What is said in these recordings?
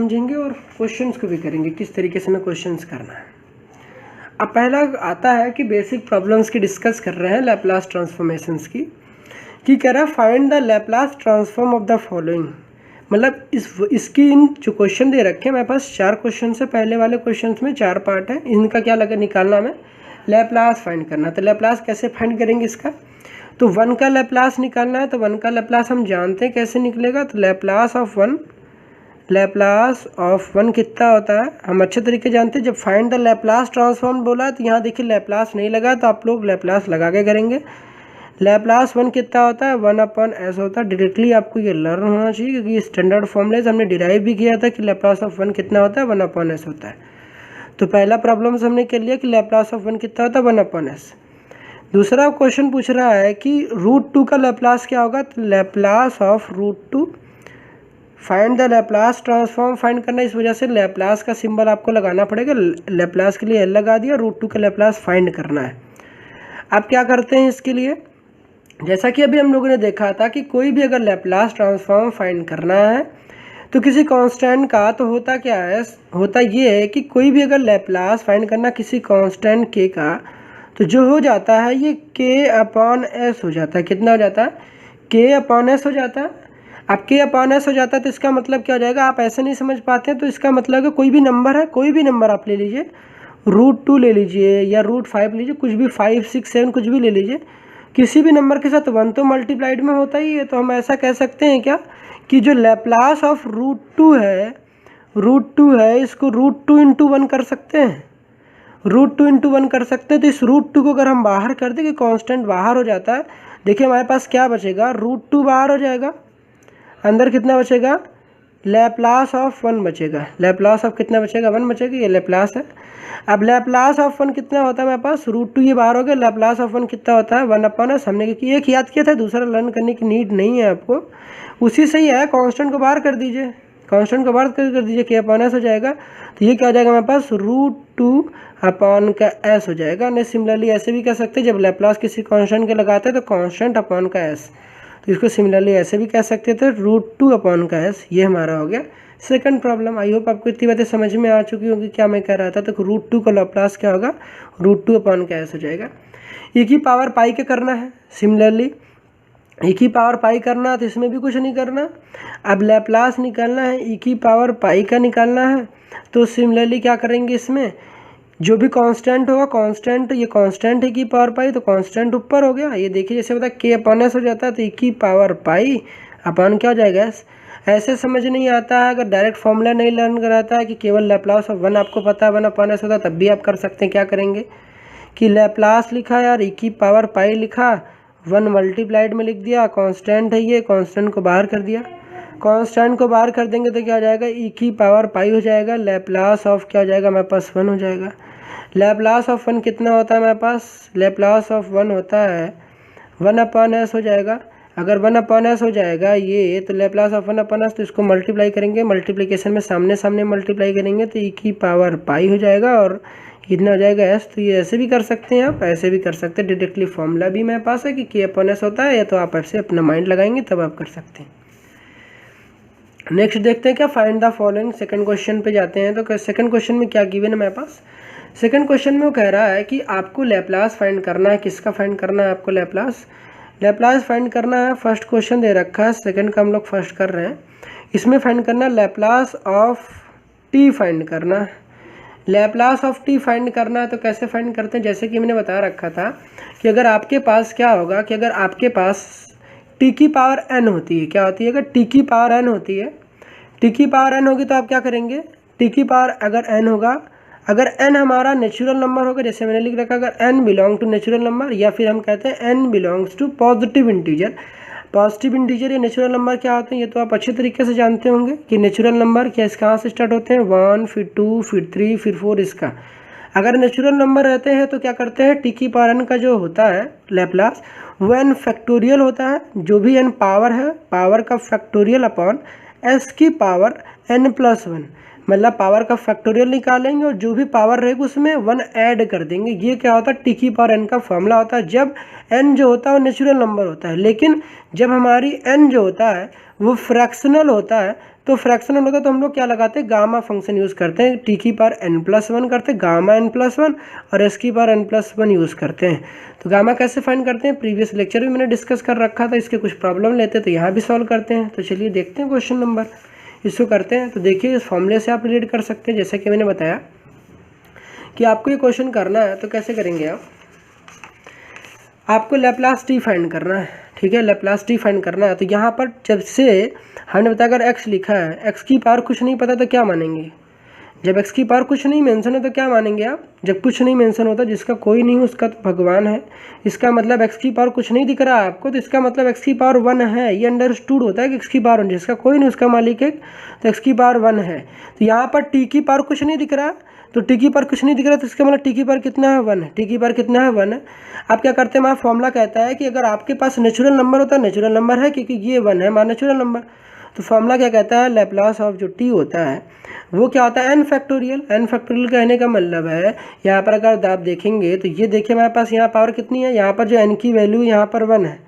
समझेंगे और क्वेश्चंस को भी करेंगे किस तरीके से हमें क्वेश्चंस करना है। अब पहला आता है कि बेसिक प्रॉब्लम्स की डिस्कस कर रहे हैं लैप्लास ट्रांसफॉर्मेशंस की, कि कह रहा है find the Laplace transform of the following. मतलब इसकी इन जो क्वेश्चन दे रखे हैं मेरे पास 4 क्वेश्चन है, पहले वाले क्वेश्चन में 4 पार्ट है, इनका क्या लगा निकालना हमें लैप्लास फाइंड करना। तो लैप्लास कैसे फाइंड करेंगे इसका, तो 1 का लैप्लास निकालना है। तो 1 का लैप्लास हम जानते हैं कैसे निकलेगा, तो लैप्लास ऑफ 1 कितना होता है हम अच्छे तरीके जानते हैं। जब फाइंड द लैप्लास ट्रांसफॉर्म बोला है तो यहाँ देखिए लैप्लास नहीं लगा, तो आप लोग लैप्लास लगा के करेंगे। लैप्लास 1 कितना होता है 1/s होता है। डायरेक्टली आपको ये लर्न होना चाहिए क्योंकि स्टैंडर्ड फॉर्मूले से हमने डिराइव भी किया था कि लैप्लास ऑफ 1 कितना होता है 1/s होता है। तो पहला प्रॉब्लम से हमने कर लिया कि लैप्लास ऑफ 1 कितना होता है 1/s। दूसरा क्वेश्चन पूछ रहा है कि √2 का लैप्लास क्या होगा, तो Laplace of √2 find the Laplace transform find करना, इस वजह से लैप्लास का सिंबल आपको लगाना पड़ेगा। लैप्लास के लिए L लगा दिया, √2 का लैप्लास फाइंड करना है। आप क्या करते हैं इसके लिए, जैसा कि अभी हम लोगों ने देखा था कि कोई भी अगर लैप्लास ट्रांसफॉर्म फाइंड करना है तो किसी कांस्टेंट का, तो होता क्या है, होता ये है कि कोई भी अगर लैप्लास फाइंड करना किसी कांस्टेंट k का, तो जो हो जाता है ये k/s हो जाता है। कितना हो जाता है k/s हो जाता है। अब k/s हो जाता है तो इसका मतलब क्या हो जाएगा, आप ऐसे नहीं समझ पाते हैं तो इसका मतलब है कोई भी नंबर है, कोई भी नंबर आप ले लीजिए, √2 ले लीजिए या √5 लीजिए, कुछ भी 5, 6, 7 कुछ भी ले लीजिए, किसी भी नंबर के साथ 1 तो मल्टीप्लाइड में होता ही है। तो हम ऐसा कह सकते हैं क्या कि जो लैप्लास ऑफ √2 है इसको √2 × 1 कर सकते हैं, √2 × 1 कर सकते हैं। तो इस √2 को अगर हम बाहर कर दें कि कांस्टेंट बाहर हो जाता है, देखिए हमारे पास क्या बचेगा, √2 बाहर हो जाएगा, अंदर कितना बचेगा लैप्लास ऑफ 1 बचेगा। लैप्लास ऑफ कितना बचेगा 1 बचेगा, ये लैप्लास है। अब लैप्लास ऑफ 1 कितना होता है मेरे पास, √2 ये बाहर हो गया, लैप्लास ऑफ 1 कितना होता है 1/s। हमने क्योंकि एक याद किया था, दूसरा लर्न करने की नीड नहीं है आपको, उसी से ही है। कांस्टेंट को बाहर कर दीजिए, कांस्टेंट को बाहर कर दीजिए, k/s हो जाएगा। तो ये क्या हो जाएगा मेरे पास √2/s हो जाएगा। नहीं सिमिलरली ऐसे भी कह सकते हैं, जब लैप्लास किसी कांस्टेंट के लगाते हैं तो कांस्टेंट अपॉन का s, तो इसको सिमिलरली ऐसे भी कह सकते थे √2/s। ये हमारा हो गया सेकंड प्रॉब्लम। आई होप आपको इतनी बातें समझ में आ चुकी होगी क्या मैं कह रहा था। तो √2 का लैप्लास क्या होगा √2/s हो जाएगा। e की पावर पाई के करना है, सिमिलरली e की पावर पाई करना, तो इसमें भी कुछ नहीं करना। अब लैप्लास निकालना है, e की पावर पाई का निकालना है, तो सिमिलरली क्या करेंगे, इसमें जो भी कांस्टेंट होगा, कांस्टेंट ये कांस्टेंट है की पावर पाई, तो कांस्टेंट ऊपर हो गया। ये देखिए जैसे पता k/s हो जाता है, तो e की पावर पाई अपॉन क्या हो जाएगा s। ऐसे समझ नहीं आता है, अगर डायरेक्ट फॉर्मूला नहीं लर्न कराता है कि केवल लैप्लास ऑफ 1 आपको पता है 1/s होता है, तब भी आप कर सकते हैं। क्या करेंगे कि लैप्लास लिखा यार, e की पावर पाई लिखा, 1 मल्टीप्लाइड में लिख दिया, कांस्टेंट है ये, कांस्टेंट को बाहर कर दिया। कांस्टेंट को बाहर कर देंगे तो क्या हो जाएगा, e की पावर पाई हो जाएगा, लैप्लास ऑफ क्या हो जाएगा हमारे पास 1 हो जाएगा। लैप्लास ऑफ 1 कितना होता है मेरे पास, लैप्लास ऑफ 1 होता है 1/s हो जाएगा। अगर 1/s हो जाएगा ये, तो लैप्लास ऑफ 1/s, तो इसको मल्टीप्लाई करेंगे, मल्टीप्लिकेशन में सामने सामने मल्टीप्लाई करेंगे तो e की पावर पाई हो जाएगा और कितना हो जाएगा s। तो ये ऐसे भी कर सकते हैं, आप ऐसे भी कर सकते हैं। डायरेक्टली फॉर्मूला भी मेरे पास है कि k/s होता है, या तो आप ऐसे अपना माइंड लगाएंगे तब आप कर सकते हैं। नेक्स्ट देखते हैं क्या, find the following. Second question पे जाते हैं। तो सेकंड क्वेश्चन में क्या गिवन है मेरे पास, सेकंड क्वेश्चन में वो कह रहा है कि आपको लैप्लास फाइंड करना है। किसका फाइंड करना है आपको, लैप्लास फाइंड करना है। फर्स्ट क्वेश्चन दे रखा है, सेकंड का हम लोग फर्स्ट कर रहे हैं। इसमें फाइंड करना है लैप्लास ऑफ t फाइंड करना है। लैप्लास ऑफ t फाइंड करना है, तो कैसे फाइंड करते हैं, जैसे कि मैंने बता रखा था कि अगर आपके पास क्या होगा कि अगर आपके पास t की पावर n होती है, क्या होती है, अगर t की पावर n होती है, t की पावर n होगी तो आप क्या करेंगे, t की पावर अगर n होगा, अगर n हमारा नेचुरल नंबर होगा, जैसे मैंने लिख रखा अगर n belong to natural number, या फिर हम कहते हैं n belongs to positive integer. Positive integer या नेचुरल नंबर क्या होते हैं, ये तो आप अच्छे तरीके से जानते होंगे कि नेचुरल नंबर क्या कहाँ से स्टार्ट होते हैं, 1 फिर 2 फिर 3 फिर 4। इसका अगर नेचुरल नंबर रहते हैं तो क्या करते हैं, t की पावर n का जो होता है लैप्लास वो n फैक्टोरियल होता है। जो भी n पावर है, पावर का फैक्टोरियल अपॉन s की पावर n+1, मतलब पावर का फैक्टोरियल निकालेंगे और जो भी पावर रहेगी उसमें 1 ऐड कर देंगे। ये क्या होता है, t⁴n का फॉर्मूला होता है। जब n जो होता है वो नेचुरल नंबर होता है, लेकिन जब हमारी n जो होता है वो फ्रैक्शनल होता है, तो फ्रैक्शनल होता है तो हम लोग क्या लगाते हैं, गामा फंक्शन यूज़ करते हैं, t⁴n+1 करते हैं, गामा n+1 और s⁴n+1 यूज़ करते हैं। तो गामा कैसे फाइंड करते हैं, प्रीवियस लेक्चर भी मैंने डिस्कस कर रखा था, इसके कुछ प्रॉब्लम लेते हैं तो यहाँ भी सॉल्व करते हैं। तो चलिए देखते हैं क्वेश्चन नंबर, इसको करते हैं। तो देखिए इस फॉर्मूले से आप रिलेट कर सकते हैं, जैसे कि मैंने बताया कि आपको ये क्वेश्चन करना है तो कैसे करेंगे आपको लैप्लास t फाइंड करना है, ठीक है, लैप्लास t फाइंड करना है। तो यहाँ पर जब से हमने बताया अगर x लिखा है, x की पावर कुछ नहीं पता तो क्या मानेंगे, जब x की पावर कुछ नहीं मेंशन है तो क्या मानेंगे आप, जब कुछ नहीं मेंशन होता, जिसका कोई नहीं उसका तो भगवान है, इसका मतलब x की पावर कुछ नहीं दिख रहा है आपको, तो इसका मतलब x की पावर 1 है, ये अंडरस्टूड होता है कि x की पावर 1, जिसका कोई नहीं उसका मालिक है, तो x की पावर 1 है। तो यहाँ पर t की पावर कुछ नहीं दिख रहा, तो t की पावर कुछ नहीं दिख रहा, तो इसका मतलब t की पावर कितना है, 1 है, t की पावर कितना है, 1 है। आप क्या करते हैं, हमारा फॉर्मूला कहता है कि अगर आपके पास नेचुरल नंबर होता है, नेचुरल नंबर है क्योंकि ये 1 है हमारा नेचुरल नंबर, तो फॉर्मूला क्या कहता है, लैप्लास ऑफ जो t होता है वो क्या होता है, n फैक्टोरियल। n फैक्टोरियल कहने का मतलब है यहाँ पर अगर आप देखेंगे तो ये देखिए हमारे पास यहाँ पावर कितनी है, यहाँ पर जो n की वैल्यू यहाँ पर 1 है,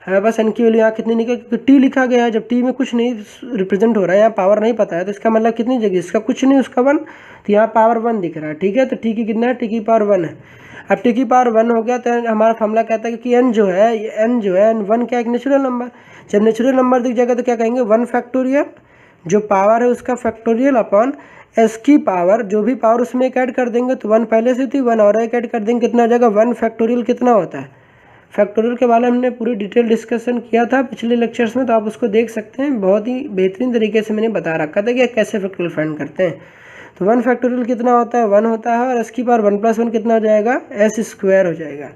हमारे पास n की वैल्यू यहाँ कितनी निकल, क्योंकि t लिखा गया है, जब t में कुछ नहीं रिप्रेजेंट हो रहा है, यहाँ पावर नहीं पता है, तो इसका मतलब कितनी जगह, इसका कुछ नहीं उसका 1, तो यहाँ पावर 1 दिख रहा है, ठीक है। तो t की कितना है, t की पावर 1 है। अब t की पावर 1 हो गया तो हमारा फॉर्मूला कहता है कि n जो है n1 क्या एक नेचुरल नंबर, जब नेचुरल नंबर दिख जाएगा तो क्या कहेंगे, 1 फैक्टोरियल, जो पावर है उसका फैक्टोरियल अपॉन s की पावर, जो भी पावर उसमें एक ऐड कर देंगे, तो 1 पहले से थी, 1 और एक ऐड कर देंगे, कितना हो जाएगा, 1 फैक्टोरियल कितना होता है। फैक्टोरियल के बारे में हमने पूरी डिटेल डिस्कशन किया था पिछले लेक्चर्स में, तो आप उसको देख सकते हैं, बहुत ही बेहतरीन तरीके से मैंने बता रखा था कि कैसे फैक्टोरियल फाइंड करते हैं। तो 1 फैक्टोरियल कितना होता है, 1 होता है, और s की पावर 1+1 कितना हो जाएगा, s² हो जाएगा।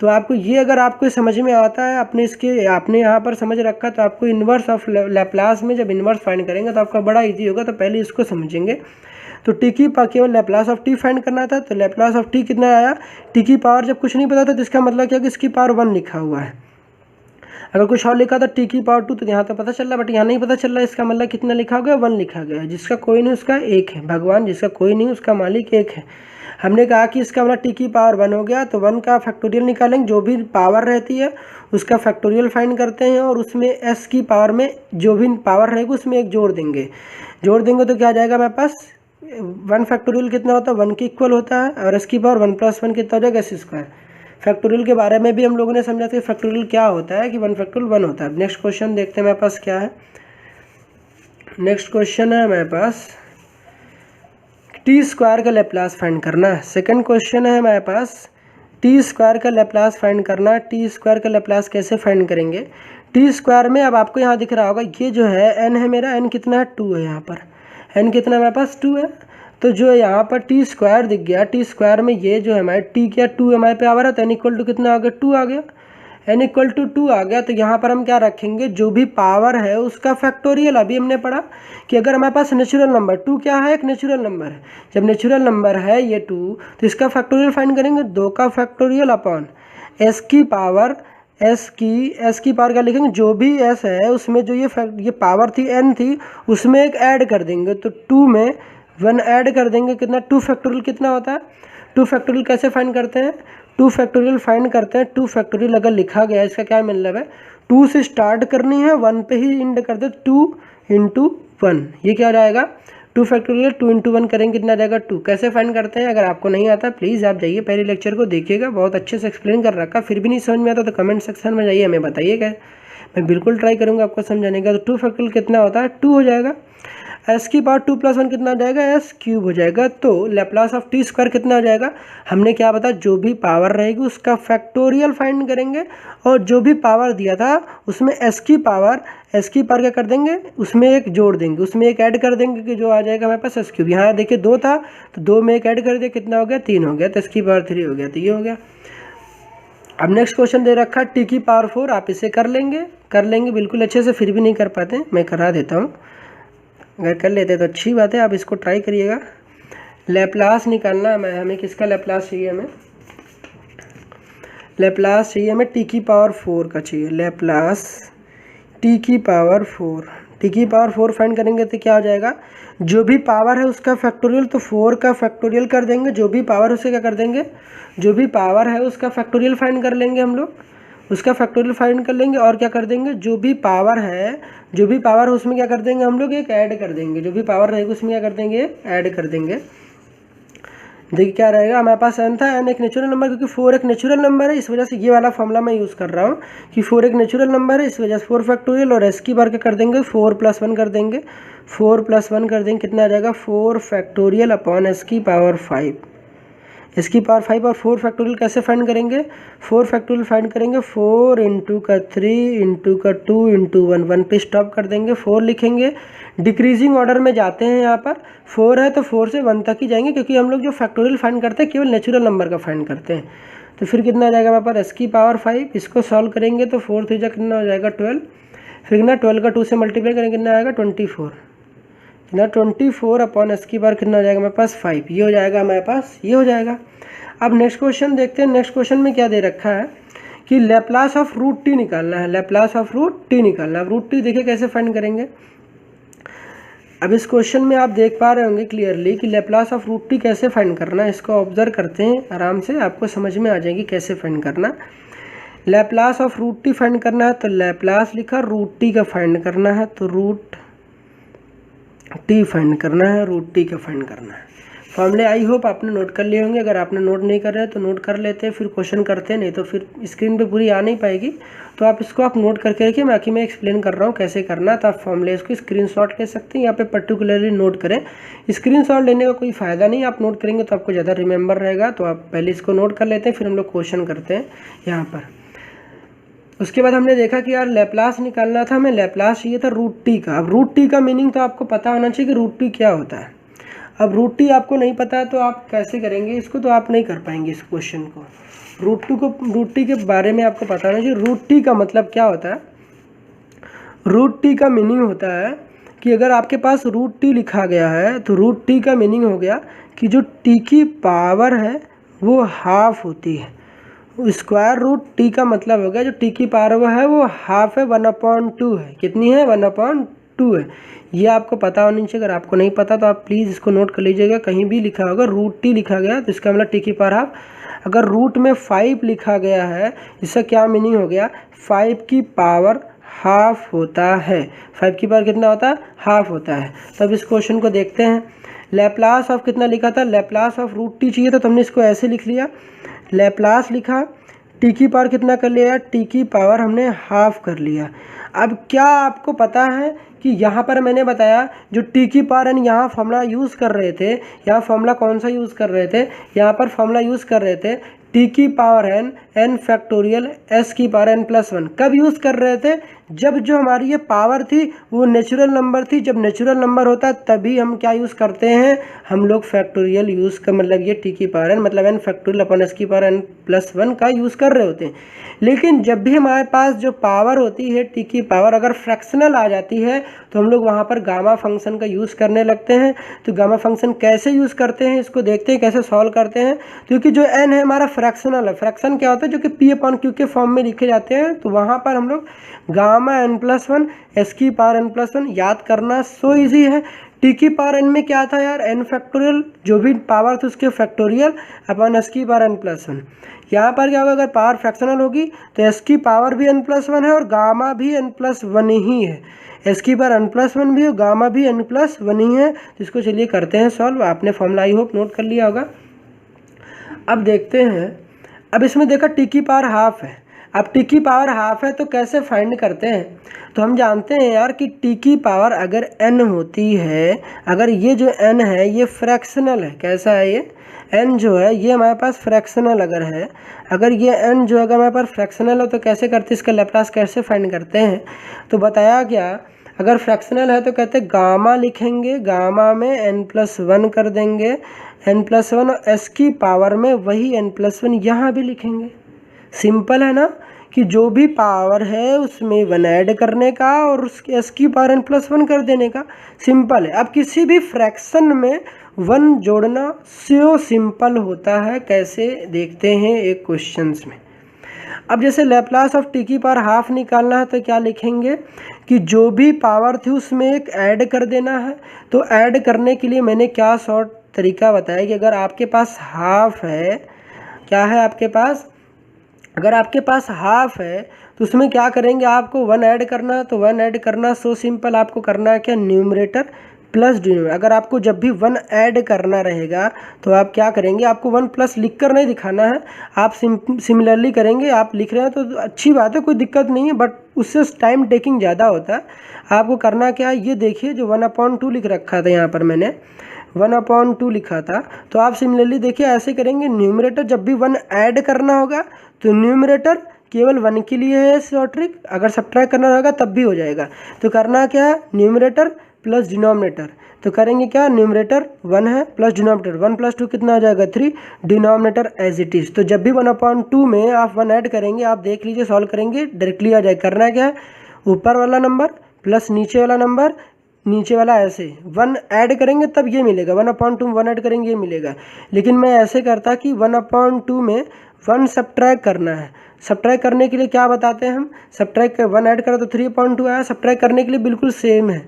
तो आपको ये अगर आपको समझ में आता है, आपने यहाँ पर समझ रखा, तो आपको इन्वर्स ऑफ लैप्लास में जब इन्वर्स फाइंड करेंगे तो आपका बड़ा इजी होगा। तो पहले इसको समझेंगे। तो t की केवल लैप्लास ऑफ t फाइंड करना था, तो लैप्लास ऑफ t कितना आया, t की पावर जब कुछ नहीं पता था तो इसका मतलब क्या कि इसकी पावर 1 लिखा हुआ है, अगर कुछ और लिखा था t की पावर 2 तो यहाँ तो पता चल रहा, बट यहाँ नहीं पता चल रहा, इसका मतलब कितना लिखा गया, 1 लिखा गया, जिसका कोई नहीं उसका 1 है, भगवान जिसका कोई नहीं उसका मालिक 1 है। हमने कहा कि इसका मतलब t की पावर 1 हो गया, तो 1 का फैक्टोरियल निकालेंगे, जो भी पावर रहती है उसका फैक्टोरियल फाइंड करते हैं, और उसमें s की पावर में जो भी पावर रहेगी उसमें एक जोड़ देंगे तो क्या आ जाएगा हमारे पास, 1 फैक्टोरियल कितना होता है, 1 के इक्वल होता है, और s की पावर 1+1 कितना हो जाएगा, s²। फैक्टोरियल के बारे में भी हम लोगों ने समझा था फैक्टोरियल क्या होता है, कि 1 फैक्टोरियल 1 होता है। नेक्स्ट क्वेश्चन देखते हैं हमारे पास क्या है। नेक्स्ट क्वेश्चन है हमारे पास t² का लैप्लास फाइंड करना है। सेकंड क्वेश्चन है हमारे पास t² का लैप्लास फाइंड करना है। t² का लैप्लास कैसे फाइंड करेंगे, t² में अब आपको यहाँ दिख रहा होगा, ये जो है n है मेरा, n कितना है, 2 है, यहाँ पर n कितना हमारे पास 2 है, तो जो यहाँ पर t² दिख गया, t² में ये जो है हमारे t क्या 2 हमारे पे आवर है, तो n इक्वल टू कितना आ गया, 2 आ गया, n इक्वल टू 2 आ गया। तो यहाँ पर हम क्या रखेंगे, जो भी पावर है उसका फैक्टोरियल। अभी हमने पढ़ा कि अगर हमारे पास नेचुरल नंबर 2 क्या है, एक नेचुरल नंबर है, जब नेचुरल नंबर है ये 2, तो इसका फैक्टोरियल फाइंड करेंगे, 2 का फैक्टोरियल अपॉन s की पावर, s की पावर क्या लिखेंगे, जो भी s है उसमें जो ये पावर थी n थी उसमें एक ऐड कर देंगे, तो 2 में 1 ऐड कर देंगे, कितना 2 फैक्टोरियल कितना होता है। 2 फैक्टोरियल कैसे फाइंड करते हैं, 2 फैक्टोरियल फाइंड करते हैं। 2 फैक्टोरियल अगर लिखा गया इसका क्या मतलब है, 2 से स्टार्ट करनी है, 1 पे ही एंड कर दे, 2 × 1, ये क्या हो जाएगा 2 फैक्टोरियल, 2 × 1 करेंगे कितना जाएगा 2। कैसे फाइंड करते हैं, अगर आपको नहीं आता प्लीज़ आप जाइए पहले लेक्चर को देखिएगा, बहुत अच्छे से एक्सप्लेन कर रखा, फिर भी नहीं समझ में आता तो कमेंट सेक्शन में जाइए हमें बताइएगा, मैं बिल्कुल ट्राई करूँगा आपको समझाने का। तो 2 फैक्टोरियल कितना होता है, 2 हो जाएगा, s की पावर 2+1 कितना हो जाएगा, s³ हो जाएगा। तो लैप्लास ऑफ t² कितना हो जाएगा, हमने क्या बताया, जो भी पावर रहेगी उसका फैक्टोरियल फाइंड करेंगे, और जो भी पावर दिया था उसमें s की पावर क्या कर देंगे, उसमें एक जोड़ देंगे, उसमें एक ऐड कर देंगे, कि जो आ जाएगा हमारे पास s³। यहाँ देखिए 2 था तो 2 में एक ऐड कर दिया, कितना हो गया 3 हो गया, तो s की पावर 3 हो गया, तो ये हो गया। अब नेक्स्ट क्वेश्चन दे रखा t की पावर 4, आप इसे कर लेंगे बिल्कुल अच्छे से, फिर भी नहीं कर पाते मैं करा देता हूँ, अगर कर लेते तो अच्छी बात है, आप इसको ट्राई करिएगा। लैप्लास निकालना है हमें, किसका लैप्लास चाहिए, हमें लैप्लास चाहिए, हमें t की पावर 4 का चाहिए, लैप्लास t की पावर 4, टी की पावर 4 फाइंड करेंगे तो क्या हो जाएगा, जो भी पावर है उसका फैक्टोरियल, तो 4 का फैक्टोरियल कर देंगे, जो भी पावर है उसे क्या कर देंगे, जो भी पावर है उसका फैक्टोरियल फाइंड कर लेंगे हम लोग, उसका फैक्टोरियल फाइंड कर लेंगे और क्या कर देंगे, जो भी पावर है, जो भी पावर है उसमें क्या कर देंगे हम लोग, एक ऐड कर देंगे, जो भी पावर रहेगी उसमें क्या कर देंगे, ऐड कर देंगे। देखिए क्या रहेगा, हमारे पास n था, n एक नेचुरल नंबर, क्योंकि 4 एक नेचुरल नंबर है, इस वजह से ये वाला फॉर्मूला मैं यूज़ कर रहा हूँ कि 4 एक नेचुरल नंबर है, इस वजह से 4 फैक्टोरियल और s की बार क्या कर देंगे, 4 + 1 कर देंगे, 4 + 1 कर देंगे, कितना आ जाएगा, 4 फैक्टोरियल अपॉन s की पावर 5, s की पावर 5। और 4 फैक्टोरियल कैसे फाइंड करेंगे, 4 फैक्टोरियल फाइंड करेंगे 4 × 3 × 2 × 1, 1 पे स्टॉप कर देंगे, 4 लिखेंगे, डिक्रीजिंग ऑर्डर में जाते हैं, यहाँ पर 4 है तो 4 से 1 तक ही जाएंगे, क्योंकि हम लोग जो फैक्टोरियल फाइंड करते हैं केवल नेचुरल नंबर का फाइंड करते हैं। तो फिर कितना आ जाएगा हमारे पास, s की पावर 5, इसको सॉल्व करेंगे तो 4 3 कितना हो जाएगा 12, फिर कितना 12 का 2 से मल्टीप्लाई करेंगे कितना आएगा 24, कितना 24 अपॉन s की पावर कितना हो जाएगा हमारे पास 5, ये हो जाएगा हमारे पास, ये हो जाएगा। अब नेक्स्ट क्वेश्चन देखते हैं, नेक्स्ट क्वेश्चन में क्या दे रखा है कि लैप्लास ऑफ रूट टी निकालना है, लैप्लास ऑफ रूट टी निकालना है। रूट टी देखिए कैसे फाइंड करेंगे। अब इस क्वेश्चन में आप देख पा रहे होंगे क्लियरली कि लैप्लास ऑफ रूट टी कैसे फाइंड करना है, इसको ऑब्जर्व करते हैं आराम से, आपको समझ में आ जाएगी कैसे फाइंड करना। Laplace of root t find करना है तो लैप्लास लिखा, रूट टी का फाइंड करना है तो रूट टी फाइंड करना है, रूट टी का फाइंड करना है। फॉर्मूले आई होप आपने नोट कर लिए होंगे, अगर आपने नोट नहीं कर रहे तो नोट कर लेते हैं, फिर क्वेश्चन करते हैं, नहीं तो फिर स्क्रीन पे पूरी आ नहीं पाएगी, तो आप इसको आप नोट करके रखिए, बाकी मैं एक्सप्लेन कर रहा हूँ कैसे करना, तो आप फॉर्मूले इसको स्क्रीनशॉट ले सकते हैं, यहाँ पे पर्टिकुलरली नोट करें। स्क्रीनशॉट लेने का कोई फ़ायदा नहीं, आप नोट करेंगे तो आपको ज़्यादा रिमेंबर रहेगा, तो आप पहले इसको नोट कर लेते हैं, फिर हम लोग क्वेश्चन करते हैं यहाँ पर। उसके बाद हमने देखा कि यार लैप्लास निकालना था, हमें लैप्लास चाहिए था रूट टी का। अब रूट टी का मीनिंग तो आपको पता होना चाहिए कि रूट टी क्या होता है। अब रूट टी आपको नहीं पता है तो आप कैसे करेंगे इसको, तो आप नहीं कर पाएंगे इस क्वेश्चन को। रूट टी के बारे में आपको पता होना चाहिए। रूट टी का मतलब क्या होता है, रूट टी का मीनिंग होता है कि अगर आपके पास रूट टी लिखा गया है तो रूट टी का मीनिंग हो गया कि जो टी की पावर है वो हाफ होती है। स्क्वायर रूट टी का मतलब हो गया जो टी की पावर है वो हाफ है, 1/2 है। कितनी है, 1/2 है। ये आपको पता होनी चाहिए। अगर आपको नहीं पता तो आप प्लीज़ इसको नोट कर लीजिएगा, कहीं भी लिखा होगा रूट टी लिखा गया तो इसका मतलब टी की पावर हाफ। अगर रूट में 5 लिखा गया है, इसका क्या मीनिंग हो गया, 5 की पावर हाफ होता है। 5 की पावर कितना होता है, हाफ होता है। तब इस क्वेश्चन को देखते हैं। लैप्लास ऑफ कितना लिखा था, लैप्लास ऑफ रूट टी चाहिए तो हमने इसको ऐसे लिख लिया, लैप्लास लिखा, टी की पावर कितना कर लिया, टी की पावर हमने हाफ कर लिया। अब क्या आपको पता है कि यहाँ पर मैंने बताया जो टी की पावर एन यहाँ फॉर्मूला यूज़ कर रहे थे, यहाँ फॉर्मूला कौन सा यूज़ कर रहे थे, यहाँ पर फॉर्मूला यूज़ कर रहे थे टी की power n, n factorial, s की पावर एन प्लस 1। कब यूज़ कर रहे थे, जब जो हमारी ये पावर थी वो नेचुरल नंबर थी। जब नेचुरल नंबर होता है तभी हम क्या यूज़ करते हैं, हम लोग फैक्टोरियल यूज़ कर, मतलब ये टी की पावर एन मतलब एन फैक्टोरियल अपन एस की पावर एन प्लस 1 का यूज़ कर रहे होते हैं। लेकिन जब भी हमारे पास जो पावर होती है टी की पावर अगर फ्रैक्शनल आ जाती है तो हम लोग वहाँ पर गामा फंक्शन का यूज़ करने लगते हैं। तो गामा फंक्शन कैसे यूज़ करते हैं इसको देखते हैं, कैसे सॉल्व करते हैं। क्योंकि जो एन है हमारा फ्रैक्शनल है, फ्रैक्शन क्या होता है जो कि P/Q के फॉर्म में लिखे जाते हैं, तो वहाँ पर हम लोग गामा n प्लस 1 एस की पावर n प्लस 1 याद करना सो ईजी है। टी की पावर n में क्या था यार, n फैक्टोरियल, जो भी पावर थी उसके फैक्टोरियल अपन एस की पावर n प्लस 1। यहाँ पर क्या होगा, अगर पावर फ्रैक्शनल होगी तो एस की पावर भी n प्लस 1 है और गामा भी n प्लस 1 ही है। एस की पावर n प्लस 1 भी है, गामा भी n प्लस 1 ही है। तो इसको चलिए करते हैं सॉल्व। आपने फॉर्मूला आई होप नोट कर लिया होगा। अब देखते हैं, अब इसमें देखा टी की पावर हाफ है। अब टी की पावर हाफ है तो कैसे फाइंड करते हैं, तो हम जानते हैं यार कि टी की पावर अगर n होती है, अगर ये जो n है ये फ्रैक्शनल है, कैसा है ये n जो है ये हमारे पास फ्रैक्शनल अगर है, अगर ये n जो अगर हमारे पास फ्रैक्शनल हो तो कैसे करते हैं, इसका लैप्लास कैसे फाइंड करते हैं। तो बताया क्या, अगर फ्रैक्शनल है तो कहते हैं गामा लिखेंगे, गामा में n प्लस 1 कर देंगे, n प्लस 1 और s की पावर में वही n प्लस 1 यहाँ भी लिखेंगे। सिंपल है ना, कि जो भी पावर है उसमें 1 ऐड करने का और उसके s की पावर n प्लस 1 कर देने का, सिंपल है। अब किसी भी फ्रैक्शन में 1 जोड़ना सो सिंपल होता है, कैसे देखते हैं एक क्वेश्चंस में। अब जैसे लैप्लास ऑफ टी की पावर हाफ निकालना है तो क्या लिखेंगे कि जो भी पावर थी उसमें एक ऐड कर देना है। तो ऐड करने के लिए मैंने क्या शॉर्ट तरीका बताया कि अगर आपके पास हाफ है, क्या है आपके पास, अगर आपके पास हाफ है तो उसमें क्या करेंगे, आपको 1 ऐड करना है। तो 1 ऐड करना सो सिंपल, आपको करना है क्या, न्यूमरेटर प्लस डिनोमिनेटर। अगर आपको जब भी 1 ऐड करना रहेगा तो आप क्या करेंगे, आपको 1 प्लस लिख कर नहीं दिखाना है, आप सिमिलरली करेंगे। आप लिख रहे हैं तो अच्छी बात है, कोई दिक्कत नहीं है, बट उससे टाइम टेकिंग ज़्यादा होता है। आपको करना क्या है, ये देखिए जो 1/2 लिख रखा था यहाँ पर मैंने 1/2 लिखा था, तो आप सिमिलरली देखिए ऐसे करेंगे। न्यूमरेटर जब भी 1 ऐड करना होगा तो न्यूमरेटर केवल 1 के लिए है शॉर्ट ट्रिक, अगर सब्ट्रैक्ट करना होगा तब भी हो जाएगा। तो करना क्या है, न्यूमरेटर प्लस डिनोमिनेटर। तो करेंगे क्या, न्यूमरेटर 1 है प्लस डिनोमिनेटर 1 + 2 कितना हो जाएगा 3, डिनोमिनेटर एज इट इज़। तो जब भी 1/2 में आप 1 ऐड करेंगे, आप देख लीजिए सॉल्व करेंगे डायरेक्टली आ जाएगा। करना क्या है, ऊपर वाला नंबर प्लस नीचे वाला नंबर, नीचे वाला ऐसे 1 ऐड करेंगे तब ये मिलेगा, 1/2 में 1 ऐड करेंगे ये मिलेगा। लेकिन मैं ऐसे करता कि 1/2 में 1 सब्ट्रैक्ट करना है। सब्ट्रैक्ट करने के लिए क्या बताते हैं हम, सब्ट्रैक्ट 1 ऐड करा तो 3/2 आया। सब्ट्रैक्ट करने के लिए बिल्कुल सेम है,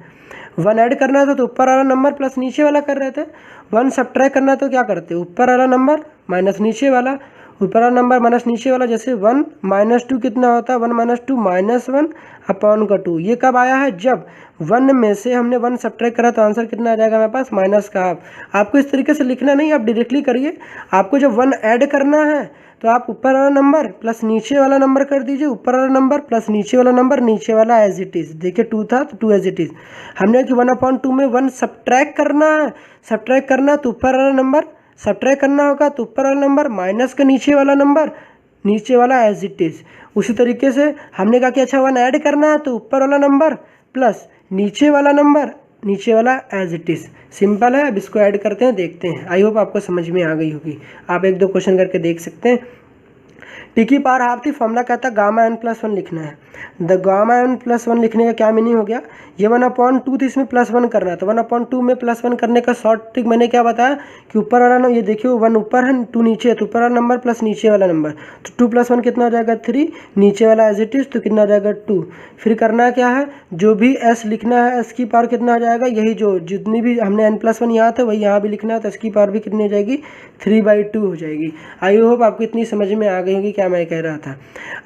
1 ऐड करना था तो ऊपर वाला नंबर प्लस नीचे वाला कर रहे थे, 1 सब्ट्रैक्ट करना तो क्या करते, ऊपर वाला नंबर माइनस नीचे वाला, ऊपर वाला नंबर माइनस नीचे वाला। जैसे 1 - 2 कितना होता है, 1 - 2 -1/2। ये कब आया है, जब 1 में से हमने 1 सब्ट्रैक्ट करा तो आंसर कितना आ जाएगा हमारे पास, माइनस का हाफ। आपको इस तरीके से लिखना नहीं, आप डायरेक्टली करिए। आपको जब 1 ऐड करना है तो आप ऊपर वाला नंबर प्लस नीचे वाला नंबर कर दीजिए, ऊपर वाला नंबर प्लस नीचे वाला नंबर, नीचे वाला एज इट इज़। देखिए 2 था तो 2 एज इट इज़। हमने कि 1/2 में 1 सब्ट्रैक्ट करना है, सब्ट्रैक्ट करना तो ऊपर वाला नंबर, सब्ट्रैक्ट करना होगा तो ऊपर वाला नंबर माइनस का नीचे वाला नंबर, नीचे वाला एज इट इज़। उसी तरीके से हमने कहा कि अच्छा 1 ऐड करना है तो ऊपर वाला नंबर प्लस नीचे वाला नंबर, नीचे वाला एज इट इज़। सिंपल है। अब इसको ऐड करते हैं, देखते हैं। आई होप आपको समझ में आ गई होगी। आप 1-2 क्वेश्चन करके देख सकते हैं। टी की पावर हाफ थी, फॉर्मूला कहता है Γn+1 लिखना है। द Γn+1 लिखने का क्या मीनिंग हो गया, ये 1/2 थी, इसमें +1 करना है। तो 1/2 में +1 करने का शॉर्ट ट्रिक मैंने क्या बताया कि ऊपर वाला नंबर, ये देखिए 1 ऊपर है 2 नीचे है, तो ऊपर वाला नंबर प्लस नीचे वाला नंबर, तो 2 + 1 कितना हो जाएगा 3, नीचे वाला एज इट इज़ तो कितना हो जाएगा 2। फिर करना क्या है, जो भी s लिखना है s की पावर कितना हो जाएगा, यही जो जितनी भी हमने n+1 यहाँ था वही यहाँ भी लिखना है, तो s की पावर भी कितनी हो जाएगी 3/2 हो जाएगी। आई होप आपको इतनी समझ में आ गई होगी क्या मैं कह रहा था।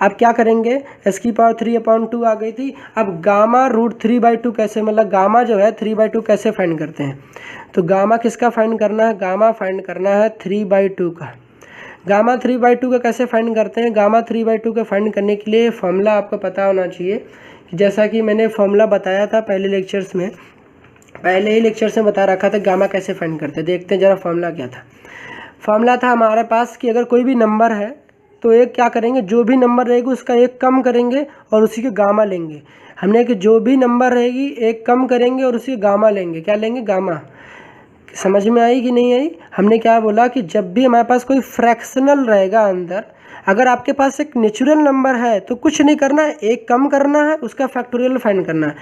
अब क्या करेंगे, s की पावर 3/2 आ गई थी। अब गामा √3/2 कैसे, मतलब गामा जो है 3/2 कैसे फाइंड करते हैं। तो गामा किसका फाइंड करना है, गामा फाइंड करना है 3/2 का। गामा 3/2 का कैसे फाइंड करते हैं, गामा 3/2 का फाइंड करने के लिए फॉर्मूला आपको पता होना चाहिए। जैसा कि मैंने फॉर्मूला बताया था पहले लेक्चर्स में, पहले ही लेक्चर्स में बता रखा था गामा कैसे फाइंड करते हैं। देखते हैं ज़रा फॉर्मूला क्या था। फॉर्मूला था हमारे पास कि अगर कोई भी नंबर है तो एक क्या करेंगे, जो भी नंबर रहेगी उसका एक कम करेंगे और उसी के गामा लेंगे। हमने कि जो भी नंबर रहेगी एक कम करेंगे और उसी गामा लेंगे। क्या लेंगे, गामा। समझ में आई कि नहीं आई। हमने क्या बोला कि जब भी हमारे पास कोई फ्रैक्शनल रहेगा अंदर, अगर आपके पास एक नेचुरल नंबर है तो कुछ नहीं करना है, एक कम करना है, उसका फैक्टोरियल फाइंड करना है।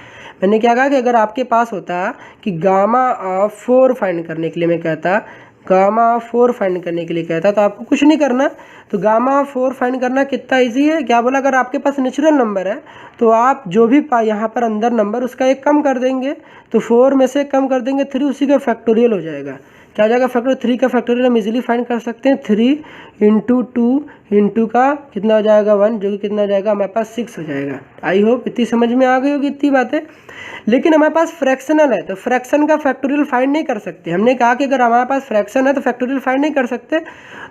मैंने क्या कहा कि अगर आपके पास होता कि Γ4 फाइंड करने के लिए मैं कहता, Γ4 फाइंड करने के लिए कहता, तो आपको कुछ नहीं करना। तो Γ4 फाइंड करना कितना इजी है, क्या बोला, अगर आपके पास नेचुरल नंबर है तो आप जो भी यहाँ पर अंदर नंबर उसका एक कम कर देंगे, तो 4 में से कम कर देंगे 3, उसी का फैक्टोरियल हो जाएगा। क्या हो जाएगा फैक्टोरियल, 3 का फैक्टोरियल हम इजीली फाइंड कर सकते हैं। 3 × 2 × का कितना हो जाएगा 1, जो कि कितना हो जाएगा हमारे पास 6 हो जाएगा। आई होप इतनी समझ में आ गई होगी इतनी बातें। लेकिन हमारे पास फ्रैक्शनल है तो फ्रैक्शन का फैक्टोरियल फाइंड नहीं कर सकते। हमने कहा कि अगर हमारे पास फ्रैक्शन है तो फैक्टोरियल फाइंड नहीं कर सकते,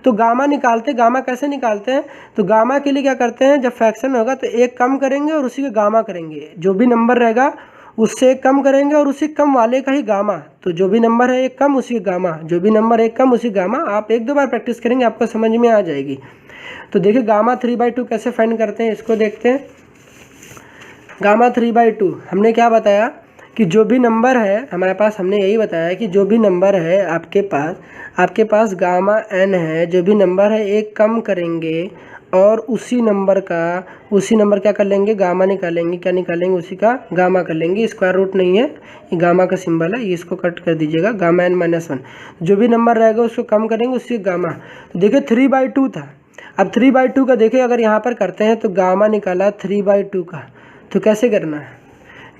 तो गामा निकालते। गामा कैसे निकालते हैं, तो गामा के लिए क्या करते हैं, जब फ्रैक्शन होगा तो एक कम करेंगे और उसी का गामा करेंगे। जो भी नंबर रहेगा उससे एक कम करेंगे और उसी कम वाले का ही गामा। तो जो भी नंबर है एक कम उसी गामा, जो भी नंबर एक कम उसी गामा। आप 1-2 बार प्रैक्टिस करेंगे आपको समझ में आ जाएगी। तो देखिए गामा 3/2 कैसे फाइंड करते हैं, इसको देखते हैं। गामा 3/2 हमने क्या बताया कि जो भी नंबर है हमारे पास, हमने यही बताया कि जो भी नंबर है आपके पास Γn है, जो भी नंबर है एक कम करेंगे और उसी नंबर क्या कर लेंगे, गामा निकालेंगे। क्या निकालेंगे, उसी का गामा कर लेंगे। स्क्वायर रूट नहीं है, ये गामा का सिंबल है, ये इसको कट कर दीजिएगा। Γn - 1 जो भी नंबर रहेगा उसको कम करेंगे, उससे गामा। तो देखिए 3/2 था, अब 3/2 का देखिए, अगर यहाँ पर करते हैं तो गामा निकाला 3/2 का, तो कैसे करना है,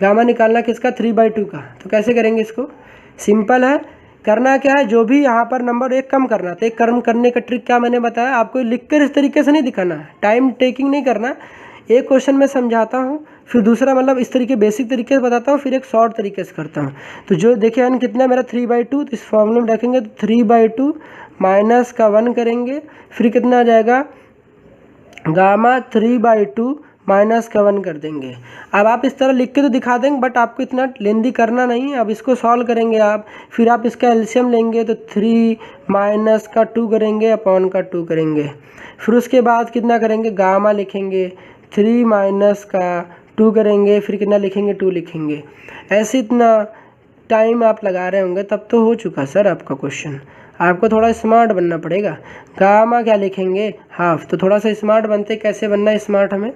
गामा निकालना किसका, 3/2 का, तो कैसे करेंगे इसको, सिंपल है। करना क्या है, जो भी यहाँ पर नंबर एक कम करना, तो एक कम करने का ट्रिक क्या मैंने बताया आपको, लिखकर इस तरीके से नहीं दिखाना है, टाइम टेकिंग नहीं करना। एक क्वेश्चन में समझाता हूँ, फिर दूसरा मतलब इस तरीके बेसिक तरीके से बताता हूँ, फिर एक शॉर्ट तरीके से करता हूँ। तो जो देखिए यानी कितना मेरा 3/2, तो इस फॉर्मूले में रखेंगे तो 3/2 माइनस का 1 करेंगे, फिर कितना आ जाएगा, गामा 3/2 माइनस का 1 कर देंगे। अब आप इस तरह लिख के तो दिखा देंगे, बट आपको इतना लेंदी करना नहीं है। अब इसको सॉल्व करेंगे आप, फिर आप इसका एलसीएम लेंगे तो 3 माइनस का 2 करेंगे अपॉन का 2 करेंगे, फिर उसके बाद कितना करेंगे, गामा लिखेंगे, 3 माइनस का 2 करेंगे, फिर कितना लिखेंगे, 2 लिखेंगे। ऐसे इतना टाइम आप लगा रहे होंगे, तब तो हो चुका सर आपका क्वेश्चन। आपको थोड़ा स्मार्ट बनना पड़ेगा। गामा क्या लिखेंगे, हाफ, तो थोड़ा सा स्मार्ट बनते, कैसे बनना है स्मार्ट, हमें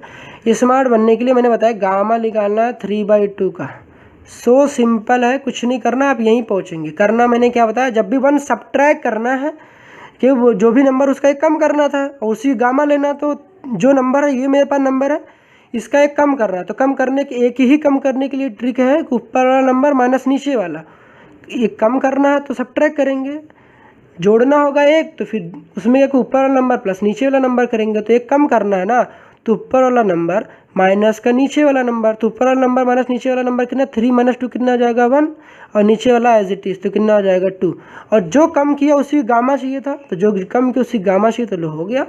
स्मार्ट बनने के लिए मैंने बताया गामा निकालना है 3/2 का। सो सिंपल है, कुछ नहीं करना, आप यहीं पहुंचेंगे। करना मैंने क्या बताया, जब भी 1 सब्ट्रैक्ट करना है कि वो जो भी नंबर उसका एक कम करना था और उसी गामा लेना, तो जो नंबर है ये मेरे पास नंबर है, इसका एक कम करना है, तो कम करने के एक ही कम करने के लिए ट्रिक है कि ऊपर वाला नंबर माइनस नीचे वाला, एक कम करना है तो सब्ट्रैक्ट करेंगे, जोड़ना होगा एक, तो फिर उसमें एक ऊपर वाला नंबर प्लस नीचे वाला नंबर करेंगे, तो एक कम करना है ना, तो ऊपर वाला नंबर माइनस का नीचे वाला नंबर, तो ऊपर वाला नंबर माइनस नीचे वाला नंबर कितना, 3 माइनस 2 कितना आ जाएगा 1, और नीचे वाला एज इट इज तो कितना आ जाएगा 2, और जो कम किया उसी गामा चाहिए था, तो जो कम किया उसी गामा चाहिए, तो लो हो गया।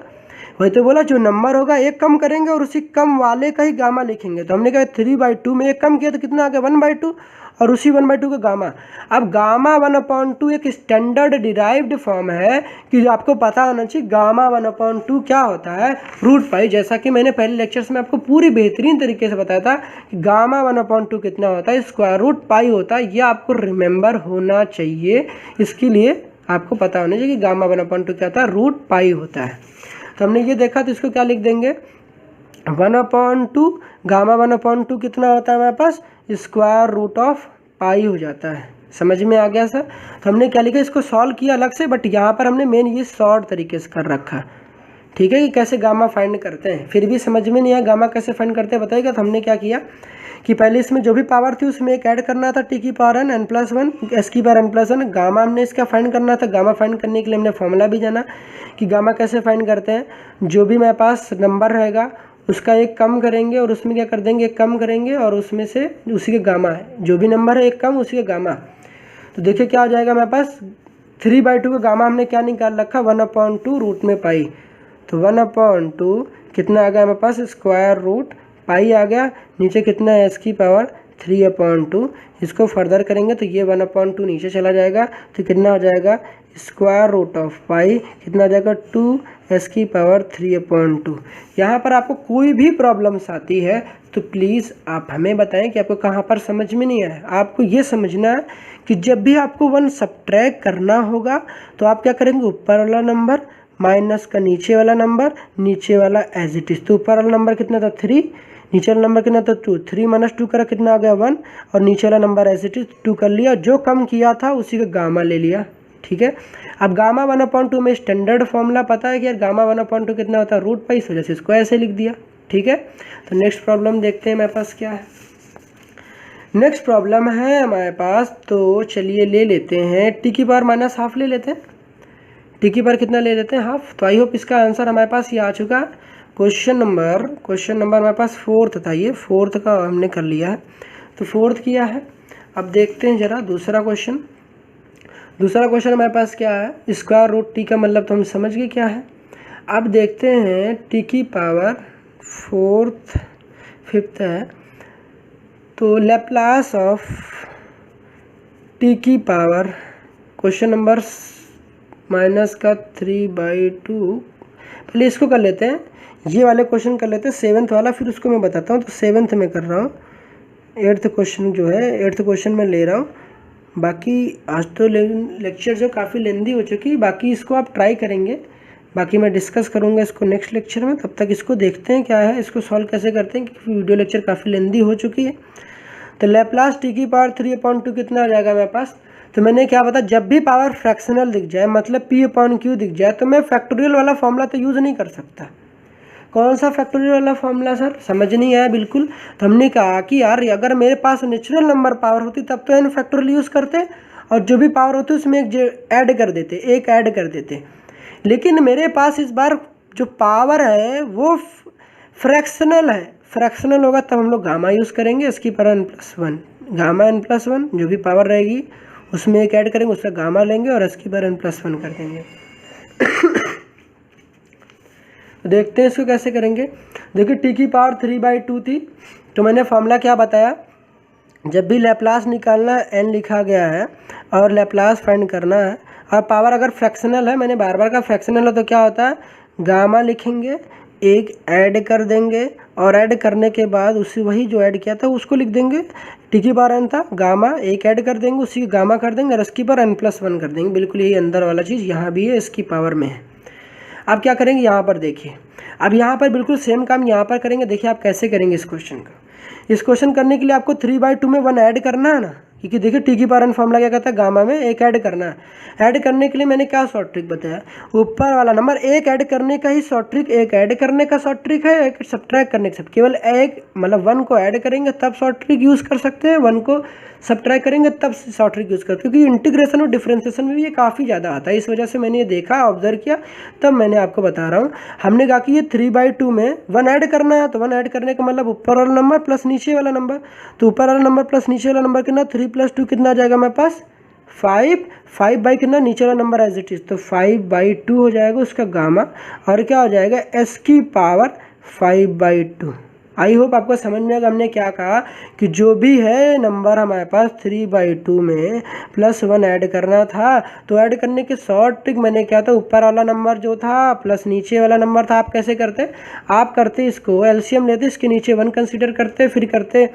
वही तो बोला, जो नंबर होगा एक कम करेंगे और उसी कम वाले का ही गामा लिखेंगे। तो हमने कहा 3/2 में एक कम किया तो कितना आ गया 1/2, और उसी 1/2 का गामा। अब गामा 1/2 एक स्टैंडर्ड डिराइव्ड फॉर्म है कि आपको पता होना चाहिए गामा 1/2 क्या होता है, √π। जैसा कि मैंने पहले लेक्चर्स में आपको पूरी बेहतरीन तरीके से बताया था कि गामा 1/2 कितना होता है, √π होता है। यह आपको रिमेंबर होना चाहिए, इसके लिए आपको पता होना चाहिए कि गामा 1/2 क्या होता है, √π होता है। तो हमने ये देखा, तो इसको क्या लिख देंगे, 1/2 गामा 1/2 कितना होता है हमारे पास, √π हो जाता है। समझ में आ गया सर। तो हमने क्या लिखा, इसको सॉल्व किया अलग से, बट यहाँ पर हमने मेन ये शॉर्ट तरीके से कर रखा, ठीक है, कि कैसे गामा फाइंड करते हैं। फिर भी समझ में नहीं आया गामा कैसे फाइंड करते हैं बताइएगा। तो हमने क्या किया कि पहले इसमें जो भी पावर थी उसमें एक ऐड करना था, t की पावर n, n+1, s की पावर n+1। गामा हमने इसका फाइंड करना था। गामा फाइंड करने के लिए हमने फॉर्मूला भी जाना कि गामा कैसे फाइंड करते हैं। जो भी मेरे पास नंबर रहेगा उसका एक कम करेंगे और उसमें क्या कर देंगे, एक कम करेंगे और उसमें से उसी के गामा है, जो भी नंबर है एक कम उसी के गामा। तो देखिए क्या हो जाएगा मेरे पास, 3/2 का गामा हमने क्या निकाल रखा, 1/2 रूट में पाई, तो 1/2 कितना आ गया हमारे पास, √π आ गया। नीचे कितना है, s की पावर 3/2। इसको फर्दर करेंगे तो ये 1/2 नीचे चला जाएगा, तो कितना हो जाएगा, √π कितना आ जाएगा, 2s की पावर 3/2। यहाँ पर आपको कोई भी प्रॉब्लम्स आती है तो प्लीज़ आप हमें बताएं कि आपको कहाँ पर समझ में नहीं आया। आपको ये समझना है कि जब भी आपको 1 सब्ट्रैक्ट करना होगा तो आप क्या करेंगे, ऊपर वाला नंबर माइनस का नीचे वाला नंबर, नीचे वाला एज इट इज। तो ऊपर वाला नंबर कितना था 3, नीचे वाला नंबर कितना था 2, 3 माइनस 2 करा कितना आ गया 1, और नीचे वाला नंबर एज इट इज 2 कर लिया, जो कम किया था उसी का गामा ले लिया, ठीक है। अब गामा 1/2 में स्टैंडर्ड फॉर्मूला पता है कि यार गामा 1/2 कितना होता है, √π, इस वजह से इसको ऐसे लिख दिया, ठीक है। तो नेक्स्ट प्रॉब्लम देखते हैं हमारे पास क्या है। नेक्स्ट प्रॉब्लम है हमारे पास, तो चलिए ले लेते हैं t की पावर -½ ले लेते हैं। t की पावर कितना ले लेते हैं, हाफ। तो आई होप इसका आंसर हमारे पास ये आ चुका है। क्वेश्चन नंबर हमारे पास 4th था, ये 4th का हमने कर लिया है, तो 4th किया है। अब देखते हैं जरा दूसरा क्वेश्चन हमारे पास क्या है, √t का मतलब तो हम समझ गए क्या है। अब देखते हैं t की पावर 4th 5th है, तो लैप्लास ऑफ t की पावर क्वेश्चन नंबर -3/2। पहले इसको कर लेते हैं, ये वाले क्वेश्चन कर लेते हैं 7th वाला, फिर उसको मैं बताता हूँ। तो 7th में कर रहा हूँ, 8th क्वेश्चन जो है 8th क्वेश्चन में ले रहा हूँ। बाकी आज तो लेक्चर जो काफ़ी लेंदी हो चुकी है, बाकी इसको आप ट्राई करेंगे, बाकी मैं डिस्कस करूँगा इसको नेक्स्ट लेक्चर में। तब तक इसको देखते हैं क्या है, इसको सॉल्व कैसे करते हैं, क्योंकि वीडियो लेक्चर काफ़ी लेंदी हो चुकी है। तो लैप्लास t की पावर 3/2 कितना आ जाएगा मेरे पास, तो मैंने क्या बताया, जब भी पावर फ्रैक्शनल दिख जाए मतलब P/Q दिख जाए तो मैं फैक्टोरियल वाला फॉर्मूला तो यूज़ नहीं कर सकता। कौन सा फैक्टोरियल वाला फॉर्मूला सर, समझ नहीं आया बिल्कुल। तो हमने कहा कि यार अगर मेरे पास नेचुरल नंबर पावर होती तब तो n फैक्टोरियल यूज़ करते और जो भी पावर होती उसमें एक ऐड कर देते, एक ऐड कर देते। लेकिन मेरे पास इस बार जो पावर है वो फ्रैक्शनल है, फ्रैक्शनल होगा तब हम लोग गामा यूज़ करेंगे, इसकी पर n+1, गामा n+1 जो भी पावर रहेगी उसमें एक ऐड करेंगे, उसका गामा लेंगे और इसकी पर n+1 कर देंगे। तो देखते हैं इसको कैसे करेंगे। देखिए t की पावर 3/2 थी, तो मैंने फॉर्मूला क्या बताया, जब भी लैप्लास निकालना है n लिखा गया है और लैप्लास फाइंड करना है और पावर अगर फ्रैक्शनल है, मैंने बार बार का फ्रैक्शनल है तो क्या होता है, गामा लिखेंगे, एक ऐड कर देंगे और ऐड करने के बाद उसी वही जो ऐड किया था उसको लिख देंगे। t की पावर n था, गामा एक ऐड कर देंगे, उसी गामा कर देंगे और इसकी पर n+1 कर देंगे। बिल्कुल यही अंदर वाला चीज़ यहाँ भी है, इसकी पावर में है। अब क्या करेंगे, यहाँ पर देखिए, अब यहाँ पर बिल्कुल सेम काम यहाँ पर करेंगे। देखिए आप कैसे करेंगे इस क्वेश्चन का। इस क्वेश्चन करने के लिए आपको 3/2 में 1 ऐड करना है ना, क्योंकि देखिए t की पावर n फॉर्मूला क्या कहता है, गामा में एक ऐड करना है। ऐड करने के लिए मैंने क्या शॉर्ट ट्रिक बताया, ऊपर वाला नंबर एक ऐड करने का ही शॉर्ट ट्रिक, एक ऐड करने का शॉर्ट ट्रिक है, एक सब्ट्रैक्ट करने का। केवल एक मतलब 1 को ऐड करेंगे तब शॉर्ट ट्रिक यूज़ कर सकते हैं, 1 को सब्ट्रैक्ट करेंगे तब शॉर्ट ट्रिक यूज़ कर, क्योंकि इंटीग्रेशन और डिफरेंशिएशन में भी ये काफ़ी ज़्यादा आता है। इस वजह से मैंने ये देखा, ऑब्जर्व किया, तब मैंने आपको बता रहा हूँ। हमने कहा कि ये 3/2 में 1 ऐड करना है, तो 1 ऐड करने का मतलब ऊपर वाला नंबर प्लस नीचे वाला नंबर। तो ऊपर वाला नंबर प्लस नीचे वाला नंबर कितना, 3 + 2 कितना आ जाएगा मेरे पास 5, 5 बाई कितना नीचे वाला नंबर एज इट इज़, तो 5/2 हो जाएगा उसका गामा, और क्या हो जाएगा s की पावर 5/2। आई होप आपको समझ में आएगा हमने क्या कहा कि जो भी है नंबर हमारे पास 3/2 में +1 ऐड करना था, तो ऐड करने के शॉर्ट ट्रिक मैंने क्या था, ऊपर वाला नंबर जो था प्लस नीचे वाला नंबर था। आप कैसे करते, आप करते इसको एलसीएम लेते, इसके नीचे 1 कंसीडर करते, फिर करते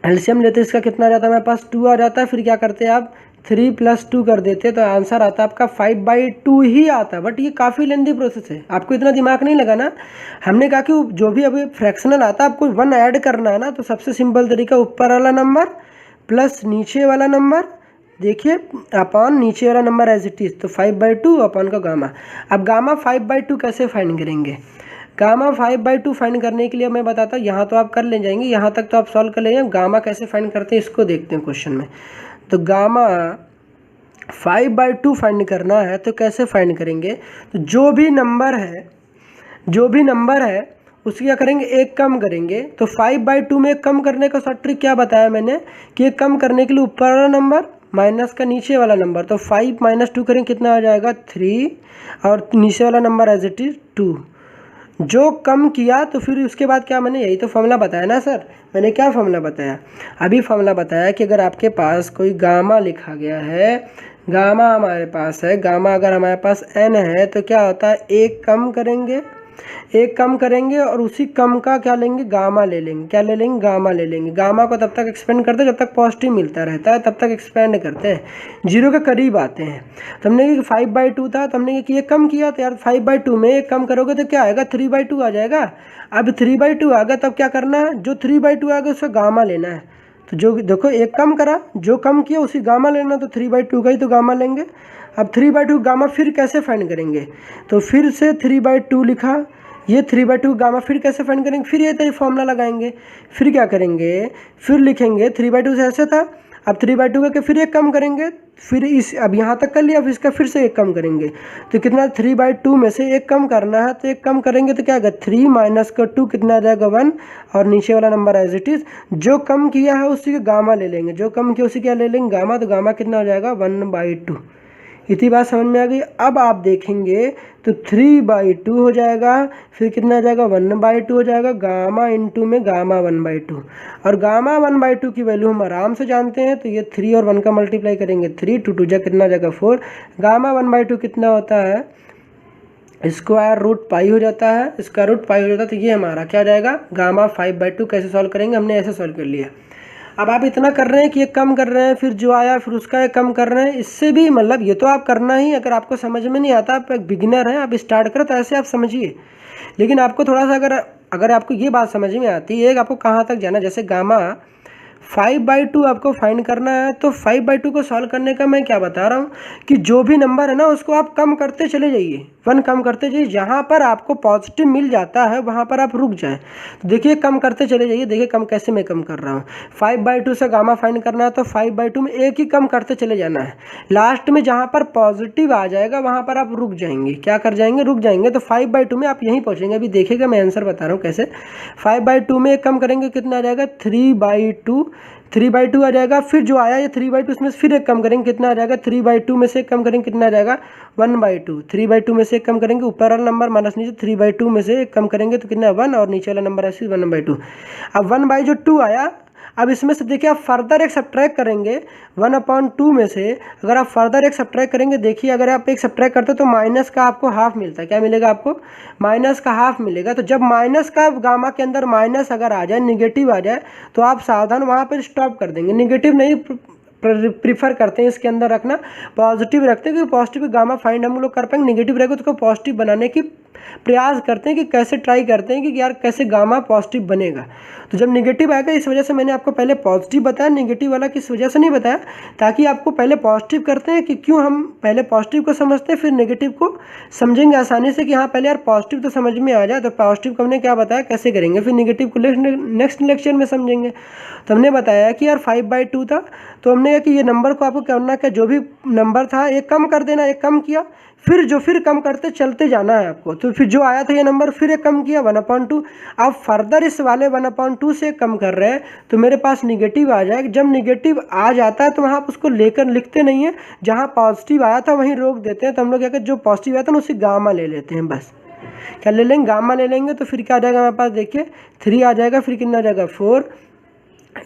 एलसीएम लेते, इसका कितना आ जाता है मेरे पास 2 आ जाता है, फिर क्या करते हैं आप 3 + 2 कर देते, तो आंसर आता है आपका 5/2 ही आता है। बट ये काफ़ी लेंदी प्रोसेस है, आपको इतना दिमाग नहीं लगाना। हमने कहा कि जो भी अभी फ्रैक्शनल आता है आपको 1 ऐड करना है ना, तो सबसे सिंपल तरीका ऊपर वाला नंबर प्लस नीचे वाला नंबर, देखिए अपॉन नीचे वाला नंबर एज इट इज़, तो 5/2 अपॉन का गामा। अब गामा 5/2 कैसे फाइंड करेंगे, गामा 5/2 फाइंड करने के लिए मैं बताता हूँ। यहाँ तो आप कर ले जाएंगे, यहाँ तक तो आप सॉल्व कर ले जाएंगे। गामा कैसे फाइंड करते हैं इसको देखते हैं क्वेश्चन में। तो गामा 5/2 फाइंड करना है तो कैसे फाइंड करेंगे, तो जो भी नंबर है उसकी क्या करेंगे, एक कम करेंगे। तो 5/2 में एक कम करने का शॉर्ट ट्रिक क्या बताया मैंने कि एक कम करने के लिए ऊपर वाला नंबर माइनस का नीचे वाला नंबर, तो 5 - 2 करेंगे कितना आ जाएगा 3, और नीचे वाला नंबर एज इट इज़ 2। जो कम किया तो फिर उसके बाद क्या, मैंने यही तो फॉर्मूला बताया ना सर। मैंने क्या फॉर्मूला बताया, अभी फॉर्मूला बताया कि अगर आपके पास कोई गामा लिखा गया है, गामा हमारे पास है, गामा अगर हमारे पास n है तो क्या होता है, एक कम करेंगे और उसी कम का क्या लेंगे, गामा ले लेंगे। क्या ले लेंगे, गामा ले लेंगे। गामा को तब तक एक्सपेंड करते हैं जब तक पॉजिटिव मिलता रहता है, तब तक एक्सपेंड करते हैं, 0 के करीब आते हैं। तो हमने कि 5/2 था, तो हमने कि ये कम किया, तो यार 5/2 में एक कम करोगे तो क्या आएगा, 3/2 आ जाएगा। अब 3/2 आ गया तब क्या करना है, जो 3/2 आ गया उसका गामा लेना है। तो जो देखो एक कम करा, जो कम किया उसी गामा लेना, तो 3/2 का ही तो गामा लेंगे। अब 3/2 गामा फिर कैसे फाइंड करेंगे, तो फिर से 3/2 लिखा, ये 3/2 गामा फिर कैसे फाइंड करेंगे, फिर ये तरी फॉर्मूला लगाएंगे। फिर क्या करेंगे, फिर लिखेंगे 3/2 से ऐसे था, अब 3/2 करके फिर एक कम करेंगे, फिर इस अब यहाँ तक कर लिया, फिर इसका फिर से एक कम करेंगे। तो कितना 3/2 में से एक कम करना है, तो एक कम करेंगे तो क्या आएगा 3 - 2 कितना आ जाएगा 1, और नीचे वाला नंबर एज इट इज़। जो कम किया है उसी का गामा ले लेंगे, जो कम किया उसी क्या ले लेंगे गामा, तो गामा कितना हो जाएगा 1/2। इतनी बात समझ में आ गई। अब आप देखेंगे तो 3/2 हो जाएगा, फिर कितना आ जाएगा 1/2 हो जाएगा, गामा इंटू में गामा 1/2, और गामा 1/2 की वैल्यू हम आराम से जानते हैं। तो ये 3 और 1 का मल्टीप्लाई करेंगे, 3 2 2 जा कितना आ जाएगा 4, गामा 1/2 कितना होता है, √π हो जाता है, √π हो जाता है। तो ये हमारा क्या हो जाएगा, गामा 5/2। कैसे सॉल्व करेंगे, हमने ऐसे सॉल्व कर लिया। अब आप इतना कर रहे हैं कि एक कम कर रहे हैं, फिर जो आया फिर उसका एक कम कर रहे हैं। इससे भी मतलब ये तो आप करना ही, अगर आपको समझ में नहीं आता, आप एक बिगिनर हैं, आप स्टार्ट करो तो ऐसे आप समझिए। लेकिन आपको थोड़ा सा अगर आपको ये बात समझ में आती है, आपको कहाँ तक जाना, जैसे गामा 5/2 आपको फाइंड करना है। तो 5/2 को सॉल्व करने का मैं क्या बता रहा हूँ कि जो भी नंबर है ना उसको आप कम करते चले जाइए, 1 कम करते जाइए, जहाँ पर आपको पॉजिटिव मिल जाता है वहाँ पर आप रुक जाएं। तो देखिए कम करते चले जाइए, देखिए कम कैसे मैं कम कर रहा हूँ। 5/2 से गामा फाइंड करना है तो 5/2 में एक ही कम करते चले जाना है। लास्ट में जहाँ पर पॉजिटिव आ जाएगा वहाँ पर आप रुक जाएंगे। क्या कर जाएंगे? रुक जाएंगे। तो 5/2 में आप यहीं पहुँचेंगे। अभी देखिएगा मैं आंसर बता रहा हूँ कैसे। 5/2 में एक कम करेंगे कितना आ जाएगा? 3/2 आ जाएगा। फिर जो आया ये 3/2 इसमें फिर एक कम करेंगे कितना आ जाएगा? 3/2 में से एक कम करेंगे कितना आ जाएगा? 1/2। 3/2 में से एक कम करेंगे, ऊपर वाला नंबर माइनस नीचे, 3/2 में से एक कम करेंगे तो कितना? 1, और नीचे वाला नंबर ऐसे 1/2। अब 1/2 आया। अब इसमें से देखिए आप फर्दर एक सब्ट्रैक्ट करेंगे 1/2 में से। अगर आप फर्दर एक सब्ट्रैक्ट करेंगे, देखिए अगर आप एक सब्ट्रैक्ट करते हो तो माइनस का आपको हाफ मिलता है। क्या मिलेगा आपको? माइनस का हाफ मिलेगा। तो जब माइनस का गामा के अंदर माइनस अगर आ जाए, निगेटिव आ जाए, तो आप सावधान वहाँ पर स्टॉप कर देंगे। निगेटिव नहीं प्रीफर करते हैं इसके अंदर रखना, पॉजिटिव रखते हैं, क्योंकि पॉजिटिव गामा फाइंड हम लोग कर पाएंगे। निगेटिव रहेगा तो उसको पॉजिटिव बनाने की प्रयास करते हैं कि कैसे ट्राई करते हैं कि यार कैसे गामा पॉजिटिव बनेगा। तो जब निगेटिव आएगा, इस वजह से मैंने आपको पहले पॉजिटिव बताया, निगेटिव वाला किस वजह से नहीं बताया, ताकि आपको पहले पॉजिटिव करते हैं कि क्यों हम पहले पॉजिटिव को समझते हैं फिर नेगेटिव को समझेंगे आसानी से कि हाँ पहले यार पॉजिटिव तो समझ में आ जाए। तो पॉजिटिव को हमने क्या बताया कैसे करेंगे, फिर निगेटिव को नेक्स्ट लेक्चर में समझेंगे। तो हमने बताया कि यार 5/2 था, तो हमने कहा कि ये नंबर को आपको करना क्या, जो भी नंबर था एक कम कर देना। एक कम किया, फिर कम करते चलते जाना है आपको। तो फिर जो आया था ये नंबर फिर एक कम किया 1/2। आप फर्दर इस वाले 1/2 से कम कर रहे हैं तो मेरे पास निगेटिव आ जाएगा। जब निगेटिव आ जाता है तो वहाँ आप उसको लेकर लिखते नहीं है, जहाँ पॉजिटिव आया था वहीं रोक देते हैं। तो हम लोग क्या करते, जो पॉजिटिव आया था ना उसी गामा ले लेते हैं बस। क्या ले लेंगे? गामा ले लेंगे। तो फिर क्या आ जाएगा हमारे पास? देखिए 3 आ जाएगा, फिर कितना आ जाएगा? 4।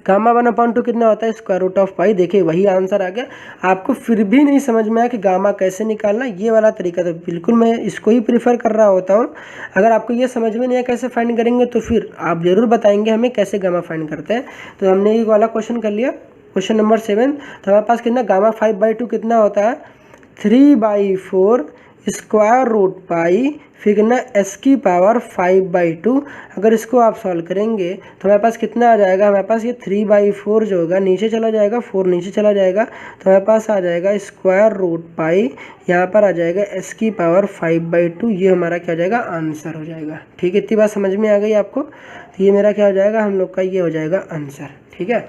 गामा 1/2 कितना होता है? √π। देखिए वही आंसर आ गया। आपको फिर भी नहीं समझ में आया कि गामा कैसे निकालना, ये वाला तरीका तो बिल्कुल मैं इसको ही प्रीफर कर रहा होता हूँ। अगर आपको ये समझ में नहीं आया कैसे फाइंड करेंगे तो फिर आप ज़रूर बताएंगे हमें कैसे गामा फाइंड करते हैं। तो हमने ये वाला क्वेश्चन कर लिया, क्वेश्चन नंबर 7। तो हमारे पास कितना गामा 5/2 कितना होता है? 3/4 √π, फिर कितना? s⁻5/2। अगर इसको आप सॉल्व करेंगे तो हमारे पास कितना आ जाएगा? हमारे पास ये 3/4 जो होगा नीचे चला जाएगा, 4 नीचे चला जाएगा, तो हमारे पास आ जाएगा √π, यहाँ पर आ जाएगा s⁻5/2। ये हमारा क्या हो जाएगा? आंसर हो जाएगा। ठीक है, इतनी बात समझ में आ गई आपको? तो ये मेरा क्या हो जाएगा? हम लोग का ये हो जाएगा आंसर। ठीक है,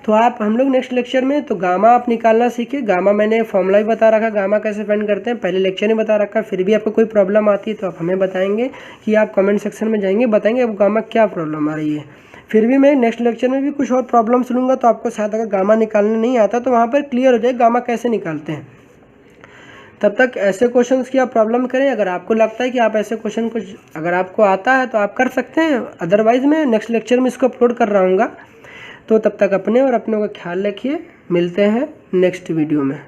तो आप हम लोग नेक्स्ट लेक्चर में तो गामा आप निकालना सीखे। गामा मैंने फॉर्मूला भी बता रखा, गामा कैसे फाइंड करते हैं पहले लेक्चर में बता रखा। फिर भी आपको कोई प्रॉब्लम आती है तो आप हमें बताएंगे कि आप कमेंट सेक्शन में जाएंगे, बताएंगे आपको गामा क्या प्रॉब्लम आ रही है। फिर भी मैं नेक्स्ट लेक्चर में भी कुछ और प्रॉब्लम्स लूँगा, तो आपको शायद अगर गामा निकालने नहीं आता तो वहाँ पर क्लियर हो जाए गामा कैसे निकालते हैं। तब तक ऐसे क्वेश्चंस की आप प्रॉब्लम करें। अगर आपको लगता है कि आप ऐसे क्वेश्चन कुछ अगर आपको आता है तो आप कर सकते हैं, अदरवाइज़ मैं नेक्स्ट लेक्चर में इसको अपलोड कर रहा हूँगा। तो तब तक अपने और अपनों का ख्याल रखिए। मिलते हैं नेक्स्ट वीडियो में।